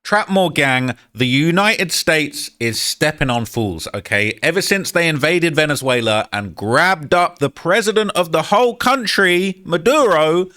Trapmore gang, the United States is stepping on fools, okay? Ever since they invaded Venezuela and grabbed up the president of the whole country, Maduro,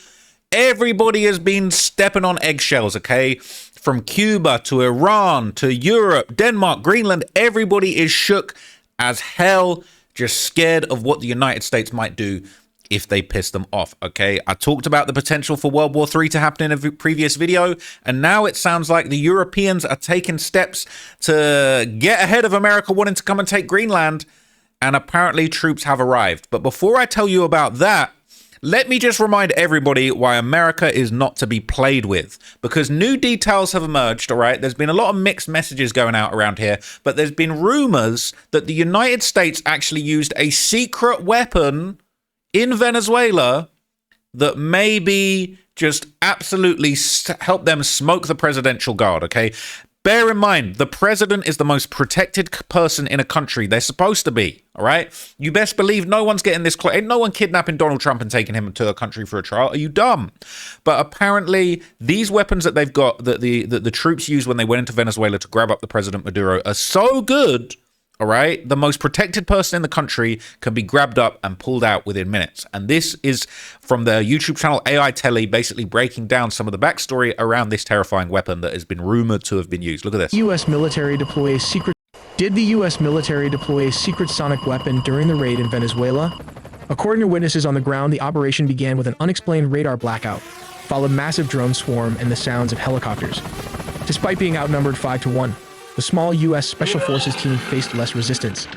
everybody has been stepping on eggshells, okay? From Cuba to Iran to Europe, Denmark, Greenland, everybody is shook as hell, just scared of what the United States might do if they piss them off, okay? I talked about the potential for World War III to happen in a previous video, and now it sounds like the Europeans are taking steps to get ahead of America wanting to come and take Greenland, and apparently troops have arrived. But before I tell you about that, let me just remind everybody why America is not to be played with, because new details have emerged, all right? There's been a lot of mixed messages going out around here, but there's been rumors that the United States actually used a secret weapon in Venezuela that maybe just absolutely help them smoke the presidential guard, okay? Bear in mind, the president is the most protected person in a country. They're supposed to be, all right? You best believe no one's getting this close. Ain't no one kidnapping Donald Trump and taking him to a country for a trial. Are you dumb? But apparently, these weapons that they've got, that the troops used when they went into Venezuela to grab up the president Maduro, are so good. All right, the most protected person in the country can be grabbed up and pulled out within minutes. And this is from the YouTube channel AI Telly, basically breaking down some of the backstory around this terrifying weapon that has been rumored to have been used. Look at this. Did the U.S. military deploy a secret sonic weapon during the raid in Venezuela? According to witnesses on the ground, the operation began with an unexplained radar blackout, followed massive drone swarm and the sounds of helicopters. Despite being outnumbered 5-1, the small U.S. Special Forces team faced less resistance.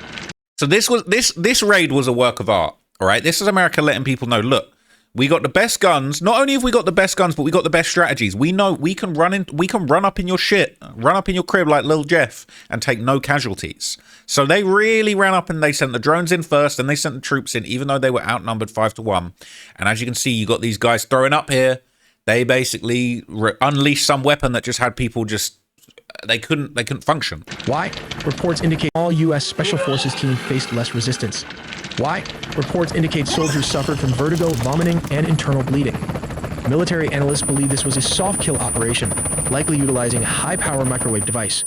So this raid was a work of art, all right? This is America letting people know, look, we got the best guns. Not only have we got the best guns, but we got the best strategies. We know we can run up in your shit, run up in your crib like Lil Jeff and take no casualties. So they really ran up and they sent the drones in first and they sent the troops in, even though they were outnumbered 5-1. And as you can see, you got these guys throwing up here. They basically unleashed some weapon that just had people just, they couldn't function. Why? Reports indicate all U.S. Special Forces team faced less resistance. Why? Reports indicate soldiers suffered from vertigo, vomiting, and internal bleeding. Military analysts believe this was a soft kill operation, likely utilizing a high-power microwave device.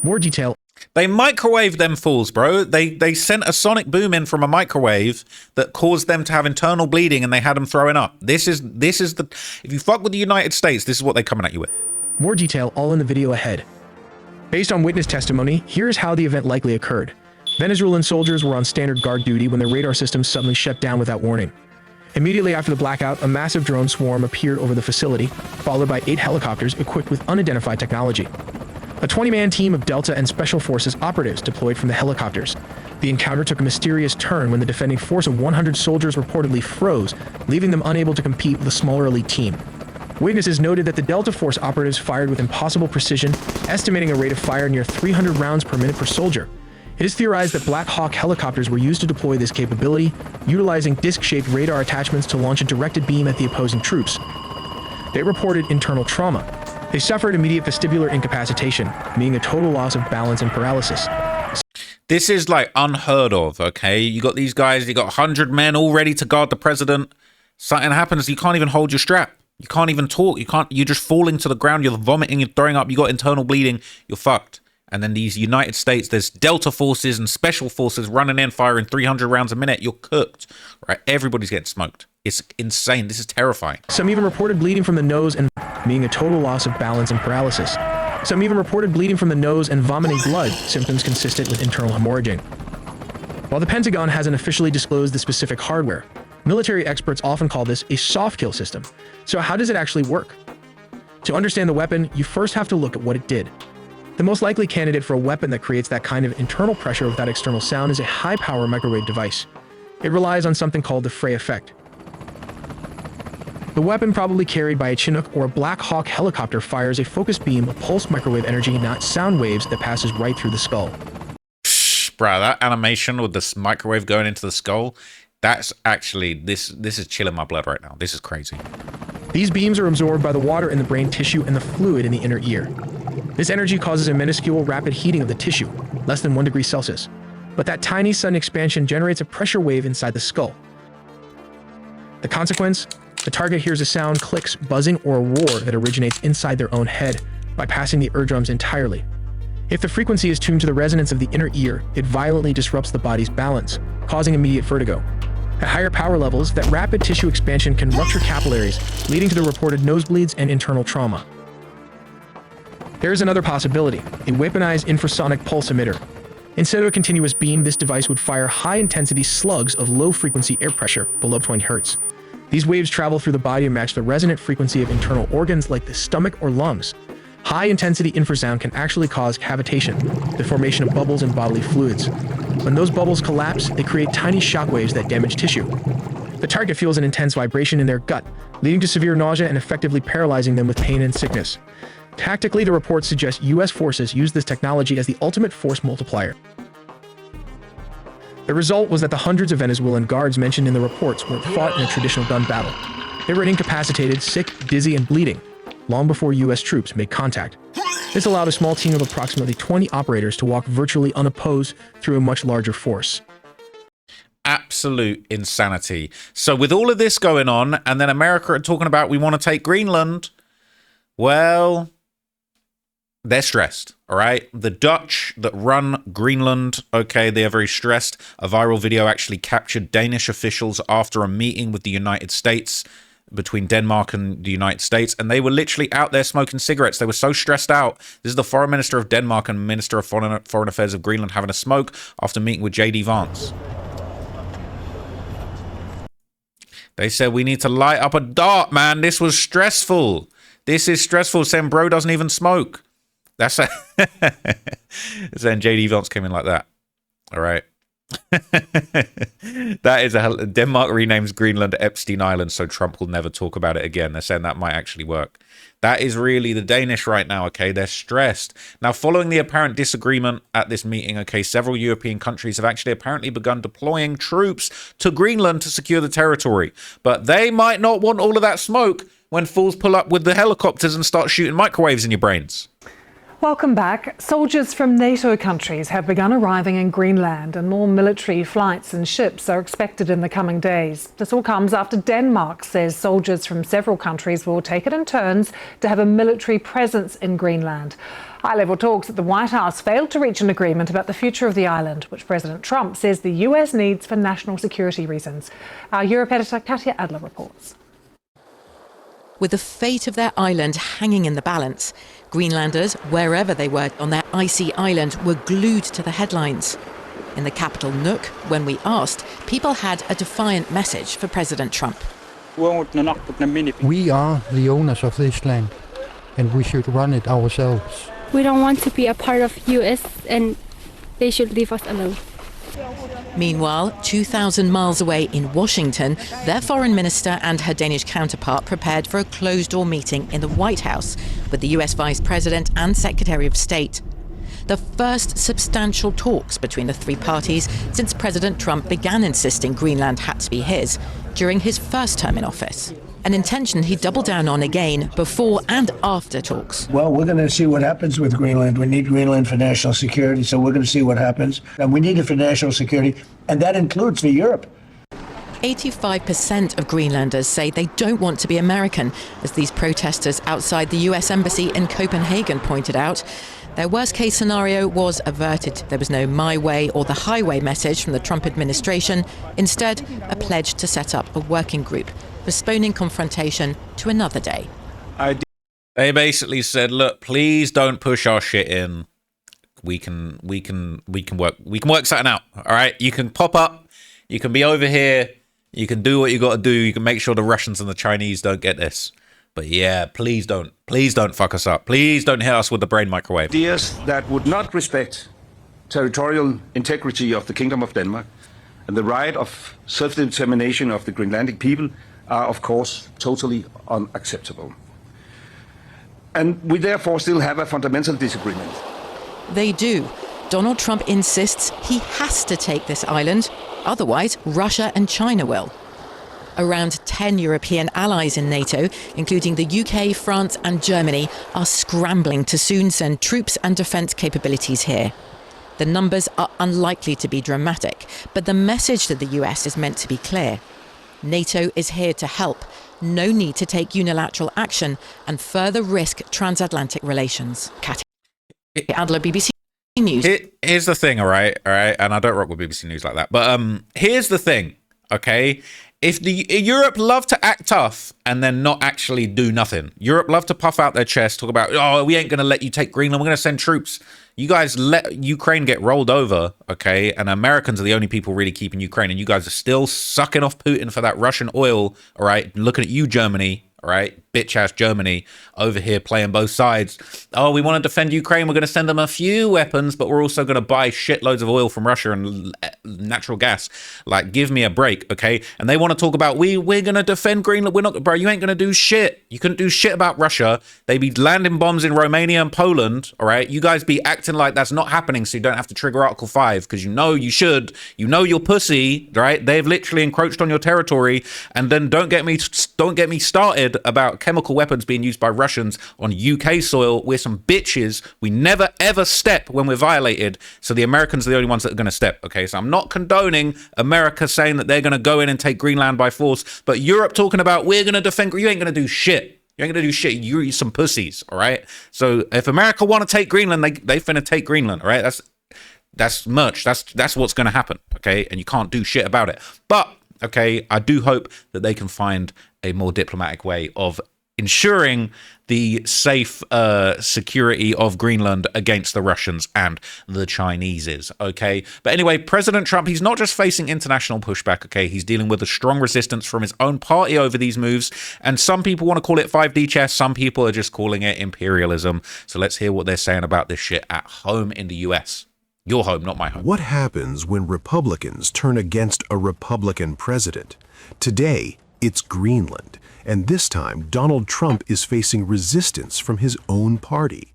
More detail. They microwaved them fools, bro. They sent a sonic boom in from a microwave that caused them to have internal bleeding, and they had them throwing up. This is the, if you fuck with the United States, this is what they're coming at you with. More detail all in the video ahead. Based on witness testimony, here's how the event likely occurred. Venezuelan soldiers were on standard guard duty when their radar systems suddenly shut down without warning. Immediately after the blackout, a massive drone swarm appeared over the facility, followed by 8 helicopters equipped with unidentified technology. A 20-man team of Delta and Special Forces operatives deployed from the helicopters. The encounter took a mysterious turn when the defending force of 100 soldiers reportedly froze, leaving them unable to compete with a smaller elite team. Witnesses noted that the Delta Force operatives fired with impossible precision, estimating a rate of fire near 300 rounds per minute per soldier. It is theorized that Black Hawk helicopters were used to deploy this capability, utilizing disc-shaped radar attachments to launch a directed beam at the opposing troops. They reported internal trauma. They suffered immediate vestibular incapacitation, meaning a total loss of balance and paralysis. This is like unheard of, okay? You got these guys, you got 100 men all ready to guard the president. Something happens, you can't even hold your strap. You can't even talk. You're just falling to the ground. You're vomiting, you're throwing up, you got internal bleeding. You're fucked. And then these United States, there's Delta forces and Special Forces running in, firing 300 rounds a minute. You're cooked, right? Everybody's getting smoked. It's insane. This is terrifying. Some even reported bleeding from the nose and meaning a total loss of balance and paralysis. Some even reported bleeding from the nose and vomiting blood, symptoms consistent with internal hemorrhaging. While the Pentagon hasn't officially disclosed the specific hardware, military experts often call this a soft kill system. So how does it actually work? To understand the weapon, you first have to look at what it did. The most likely candidate for a weapon that creates that kind of internal pressure without external sound is a high-power microwave device. It relies on something called the Frey effect. The weapon, probably carried by a Chinook or a Black Hawk helicopter, fires a focused beam of pulsed microwave energy, not sound waves, that passes right through the skull. Bruh, that animation with this microwave going into the skull, that's actually, this is chilling my blood right now. This is crazy. These beams are absorbed by the water in the brain tissue and the fluid in the inner ear. This energy causes a minuscule rapid heating of the tissue, less than 1 degree Celsius. But that tiny sudden expansion generates a pressure wave inside the skull. The consequence? The target hears a sound, clicks, buzzing, or a roar that originates inside their own head, bypassing the eardrums entirely. If the frequency is tuned to the resonance of the inner ear, it violently disrupts the body's balance, causing immediate vertigo. At higher power levels, that rapid tissue expansion can rupture capillaries, leading to the reported nosebleeds and internal trauma. There is another possibility, a weaponized infrasonic pulse emitter. Instead of a continuous beam, this device would fire high-intensity slugs of low-frequency air pressure below 20 Hz. These waves travel through the body and match the resonant frequency of internal organs like the stomach or lungs. High-intensity infrasound can actually cause cavitation, the formation of bubbles in bodily fluids. When those bubbles collapse, they create tiny shockwaves that damage tissue. The target feels an intense vibration in their gut, leading to severe nausea and effectively paralyzing them with pain and sickness. Tactically, the reports suggest U.S. forces use this technology as the ultimate force multiplier. The result was that the hundreds of Venezuelan guards mentioned in the reports weren't fought in a traditional gun battle. They were incapacitated, sick, dizzy, and bleeding, long before U.S. troops made contact. This allowed a small team of approximately 20 operators to walk virtually unopposed through a much larger force. Absolute insanity. So with all of this going on, and then America are talking about we want to take Greenland, well, they're stressed, all right? The Dutch that run Greenland, okay, they are very stressed. A viral video actually captured Danish officials after a meeting with the United States, between Denmark and the United States, and they were literally out there smoking cigarettes. They were so stressed out. This is the Foreign Minister of Denmark and Minister of Foreign Affairs of Greenland having a smoke after meeting with J.D. Vance. They said, we need to light up a dart, man. This was stressful. This is stressful. Saying bro doesn't even smoke. That's a then J.D. Vance came in like that. All right. That is Denmark renames Greenland Epstein Island so Trump will never talk about it again. They're saying that might actually work. That is really the Danish right now, okay? They're stressed. Now, following the apparent disagreement at this meeting, okay, several European countries have actually apparently begun deploying troops to Greenland to secure the territory. But they might not want all of that smoke when fools pull up with the helicopters and start shooting microwaves in your brains. Welcome back. Soldiers from NATO countries have begun arriving in Greenland, and more military flights and ships are expected in the coming days. This all comes after Denmark says soldiers from several countries will take it in turns to have a military presence in Greenland. High-level talks at the White House failed to reach an agreement about the future of the island, which President Trump says the US needs for national security reasons. Our Europe editor Katya Adler reports. With the fate of their island hanging in the balance, Greenlanders, wherever they were on their icy island, were glued to the headlines. In the capital Nuuk, when we asked, people had a defiant message for President Trump. We are the owners of this land, and we should run it ourselves. We don't want to be a part of US, and they should leave us alone. Meanwhile, 2,000 miles away in Washington, their foreign minister and her Danish counterpart prepared for a closed-door meeting in the White House with the US Vice President and Secretary of State. The first substantial talks between the three parties since President Trump began insisting Greenland had to be his during his first term in office. An intention he doubled down on again before and after talks. Well, we're going to see what happens with Greenland. We need Greenland for national security, so we're going to see what happens. And we need it for national security, and that includes for Europe. 85% of Greenlanders say they don't want to be American, as these protesters outside the US Embassy in Copenhagen pointed out. Their worst-case scenario was averted. There was no my way or the highway message from the Trump administration. Instead, a pledge to set up a working group, postponing confrontation to another day. They basically said, look, please don't push our shit in. We can work something out. All right. You can pop up. You can be over here. You can do what you got to do. You can make sure the Russians and the Chinese don't get this. But yeah, please don't fuck us up. Please don't hit us with the brain microwave. Ideas that would not respect territorial integrity of the Kingdom of Denmark and the right of self-determination of the Greenlandic people are, of course, totally unacceptable. And we therefore still have a fundamental disagreement. They do. Donald Trump insists he has to take this island, otherwise Russia and China will. Around 10 European allies in NATO, including the UK, France and Germany, are scrambling to soon send troops and defence capabilities here. The numbers are unlikely to be dramatic, but the message to the US is meant to be clear. NATO is here to help, no need to take unilateral action and further risk transatlantic relations. Katy Adler, BBC News. Here's the thing, all right, and I don't rock with BBC News like that, but here's the thing, okay? If Europe love to act tough and then not actually do nothing, Europe love to puff out their chest, talk about, oh, we ain't gonna let you take Greenland, we're gonna send troops. You guys let Ukraine get rolled over, okay? And Americans are the only people really keeping Ukraine, and you guys are still sucking off Putin for that Russian oil, all right? Looking at you, Germany, all right? Bitch ass Germany over here playing both sides. Oh, we want to defend Ukraine. We're going to send them a few weapons, but we're also going to buy shitloads of oil from Russia and natural gas. Like, give me a break, okay? And they want to talk about, we're going to defend Greenland. We're not, bro, you ain't going to do shit. You couldn't do shit about Russia. They be landing bombs in Romania and Poland, all right? You guys be acting like that's not happening so you don't have to trigger Article 5 because you know you should. You know you're pussy, right? They've literally encroached on your territory. And then don't get me started about chemical weapons being used by Russians on UK soil. We're some bitches. We never ever step when we're violated. So the Americans are the only ones that are going to step. Okay, so I'm not condoning America saying that they're going to go in and take Greenland by force, but Europe talking about we're going to defend. You ain't going to do shit. You ain't going to do shit. You're some pussies. All right. So if America want to take Greenland, they finna take Greenland. All right. That's merch. That's what's going to happen. Okay, and you can't do shit about it. But okay, I do hope that they can find a more diplomatic way of ensuring the safe security of Greenland against the Russians and the Chineses, okay? But anyway, President Trump, he's not just facing international pushback, okay? He's dealing with a strong resistance from his own party over these moves, and some people want to call it 5D chess, some people are just calling it imperialism. So let's hear what they're saying about this shit at home in the US. Your home, not my home. What happens when Republicans turn against a Republican president? Today, it's Greenland. And this time, Donald Trump is facing resistance from his own party.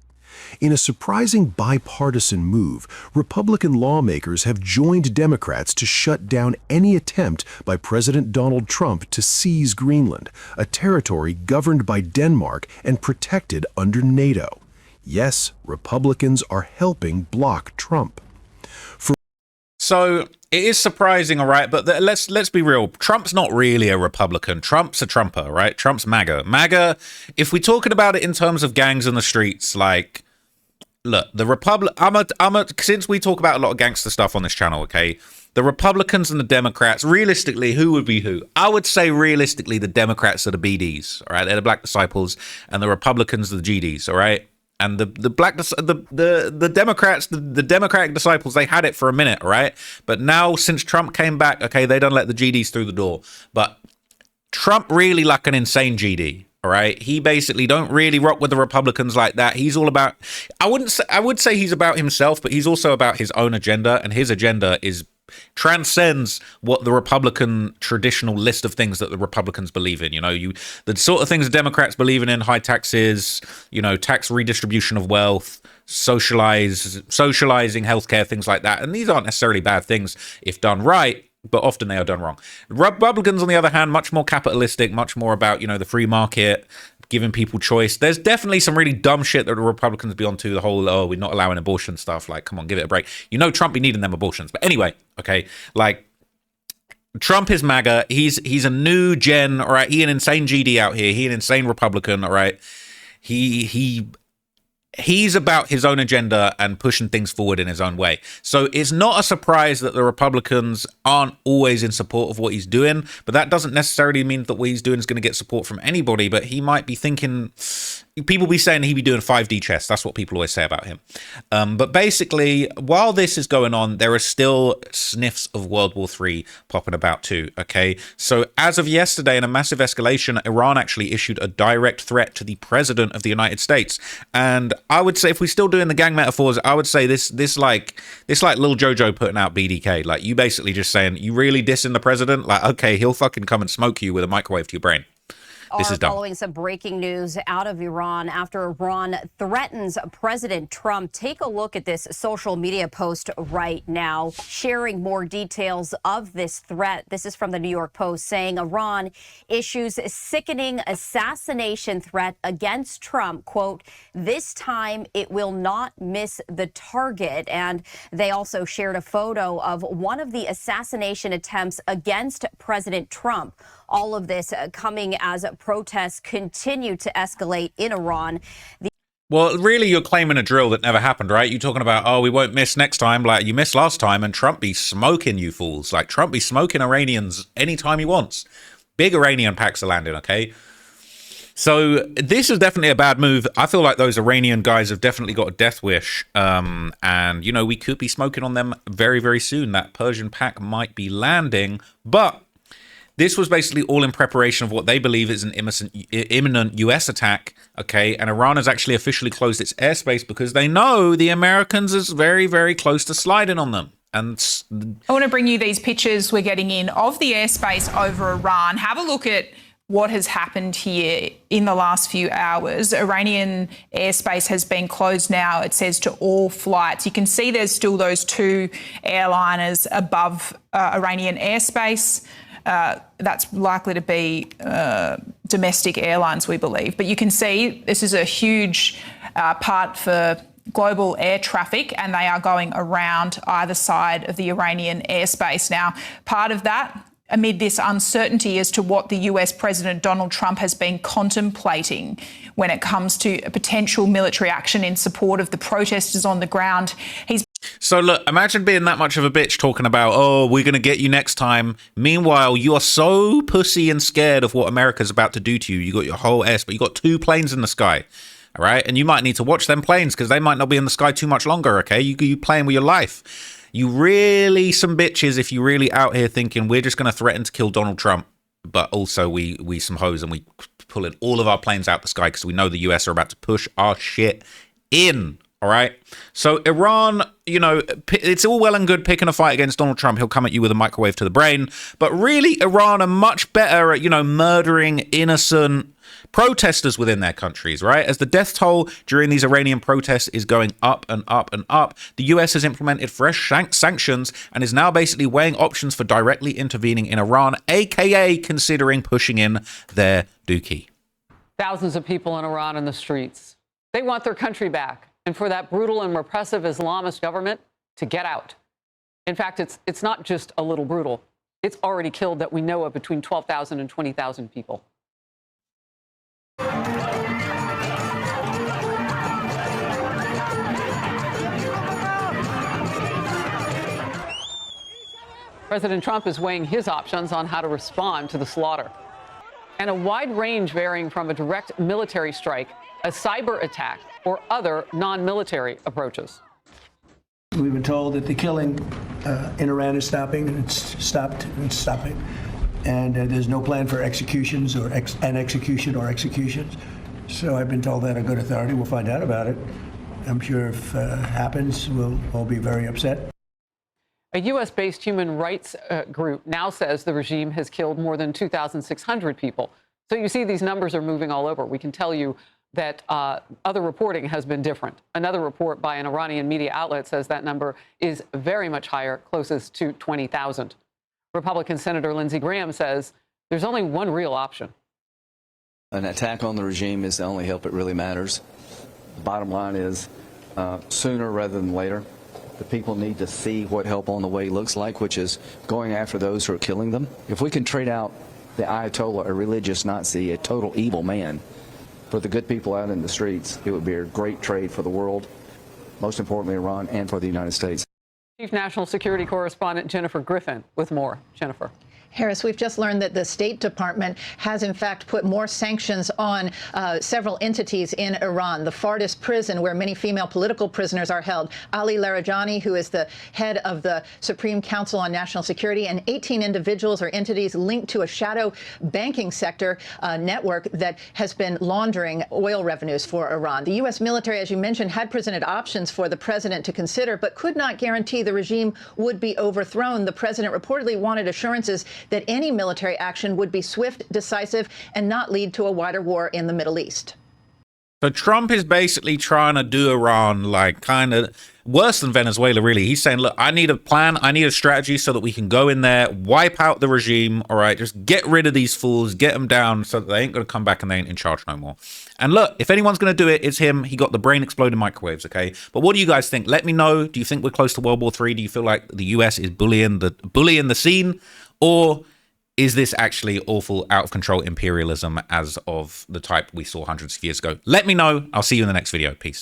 In a surprising bipartisan move, Republican lawmakers have joined Democrats to shut down any attempt by President Donald Trump to seize Greenland, a territory governed by Denmark and protected under NATO. Yes, Republicans are helping block Trump. So it is surprising, all right, but let's be real. Trump's not really a Republican. Trump's a Trumper, right? Trump's MAGA. MAGA, if we're talking about it in terms of gangs in the streets, like, look, the since we talk about a lot of gangster stuff on this channel, okay, the Republicans and the Democrats, realistically, who would be who? I would say realistically the Democrats are the BDs, all right? They're the Black Disciples, and the Republicans are the GDs, all right? And the Democrats, the Democratic disciples, they had it for a minute, right? But now, since Trump came back, okay, they don't let the GDs through the door. But Trump really like an insane GD, all right? He basically don't really rock with the Republicans like that. He's all about, I would say he's about himself, but he's also about his own agenda, and his agenda transcends what the Republican traditional list of things that the Republicans believe in. You know, the sort of things the Democrats believe in high taxes, you know, tax redistribution of wealth, socializing healthcare, things like that. And these aren't necessarily bad things if done right, but often they are done wrong. Republicans, on the other hand, much more capitalistic, much more about, you know, the free market, giving people choice. There's definitely some really dumb shit that the Republicans be onto, the whole, oh, we're not allowing abortion stuff. Like, come on, give it a break. You know Trump be needing them abortions. But anyway, okay, like, Trump is MAGA. He's a new gen, all right? He an insane GD out here. He an insane Republican, all right? He's about his own agenda and pushing things forward in his own way. So it's not a surprise that the Republicans aren't always in support of what he's doing, but that doesn't necessarily mean that what he's doing is going to get support from anybody. But he might be thinking, people be saying he'd be doing 5D chess. That's what people always say about him. But basically, while this is going on, there are still sniffs of World War III popping about too, okay? So as of yesterday, in a massive escalation, Iran actually issued a direct threat to the president of the United States. And I would say, if we're still doing the gang metaphors, I would say this like Lil Jojo putting out BDK. Like, you basically just saying, you really dissing the president? Like, okay, he'll fucking come and smoke you with a microwave to your brain. This is dumb. Following some breaking news out of Iran after Iran threatens President Trump. Take a look at this social media post right now, sharing more details of this threat. This is from the New York Post, saying Iran issues a sickening assassination threat against Trump. Quote, this time it will not miss the target. And they also shared a photo of one of the assassination attempts against President Trump. All of this coming as protests continue to escalate in Iran. Well, really, you're claiming a drill that never happened, right? You're talking about, oh, we won't miss next time. Like, you missed last time, and Trump be smoking you fools. Like, Trump be smoking Iranians anytime he wants. Big Iranian packs are landing, okay? So this is definitely a bad move. I feel like those Iranian guys have definitely got a death wish. And, you know, we could be smoking on them very, very soon. That Persian pack might be landing, but this was basically all in preparation of what they believe is an imminent US attack, okay? And Iran has actually officially closed its airspace because they know the Americans is very, very close to sliding on them. And I want to bring you these pictures we're getting in of the airspace over Iran. Have a look at what has happened here in the last few hours. Iranian airspace has been closed now, it says, to all flights. You can see there's still those two airliners above Iranian airspace. That's likely to be domestic airlines, we believe. But you can see this is a huge part for global air traffic, and they are going around either side of the Iranian airspace. Now, part of that, amid this uncertainty as to what the US President Donald Trump has been contemplating when it comes to a potential military action in support of the protesters on the ground. So look, imagine being that much of a bitch talking about, oh, we're going to get you next time. Meanwhile, you are so pussy and scared of what America's about to do to you. You got your whole airspace, you got 2 planes in the sky. All right. And you might need to watch them planes because they might not be in the sky too much longer. OK, you playing with your life. You really some bitches if you really out here thinking we're just going to threaten to kill Donald Trump. But also we some hoes and we pulling all of our planes out the sky because we know the US are about to push our shit in. All right. So Iran, you know, it's all well and good picking a fight against Donald Trump. He'll come at you with a microwave to the brain. But really, Iran are much better at, you know, murdering innocent protesters within their countries, right? As the death toll during these Iranian protests is going up and up and up, the US has implemented fresh sanctions and is now basically weighing options for directly intervening in Iran, aka considering pushing in their dookie. Thousands of people in Iran in the streets. They want their country back. And for that brutal and repressive Islamist government to get out. In fact, it's not just a little brutal. It's already killed, that we know of, between 12,000 and 20,000 people. President Trump is weighing his options on how to respond to the slaughter. And a wide range varying from a direct military strike, a cyber attack, or other non-military approaches. We've been told that the killing in Iran is stopping, and it's stopped, and it's stopping. And there's no plan for executions or executions. So I've been told that on good authority. We'll find out about it. I'm sure if it happens, we'll all be very upset. A U.S.-based human rights group now says the regime has killed more than 2,600 people. So you see these numbers are moving all over. We can tell you that other reporting has been different. Another report by an Iranian media outlet says that number is very much higher, closest to 20,000. Republican Senator Lindsey Graham says there's only one real option. An attack on the regime is the only help that really matters. The bottom line is sooner rather than later. The people need to see what help on the way looks like, which is going after those who are killing them. If we can trade out the Ayatollah, a religious Nazi, a total evil man, for the good people out in the streets, it would be a great trade for the world, most importantly Iran, and for the United States. Chief National Security Correspondent Jennifer Griffin with more. Jennifer. Harris, we've just learned that the State Department has, in fact, put more sanctions on several entities in Iran. The Fardis prison, where many female political prisoners are held, Ali Larijani, who is the head of the Supreme Council on National Security, and 18 individuals or entities linked to a shadow banking sector network that has been laundering oil revenues for Iran. The U.S. military, as you mentioned, had presented options for the president to consider, but could not guarantee the regime would be overthrown. The president reportedly wanted assurances that any military action would be swift, decisive, and not lead to a wider war in the Middle East. So Trump is basically trying to do Iran like kind of worse than Venezuela, really. He's saying, look, I need a plan. I need a strategy so that we can go in there, wipe out the regime. All right, just get rid of these fools, get them down so that they ain't going to come back and they ain't in charge no more. And look, if anyone's going to do it, it's him. He got the brain exploding microwaves, okay? But what do you guys think? Let me know. Do you think we're close to World War III? Do you feel like the US is bullying the scene? Or is this actually awful, out of control imperialism as of the type we saw hundreds of years ago? Let me know. I'll see you in the next video. Peace.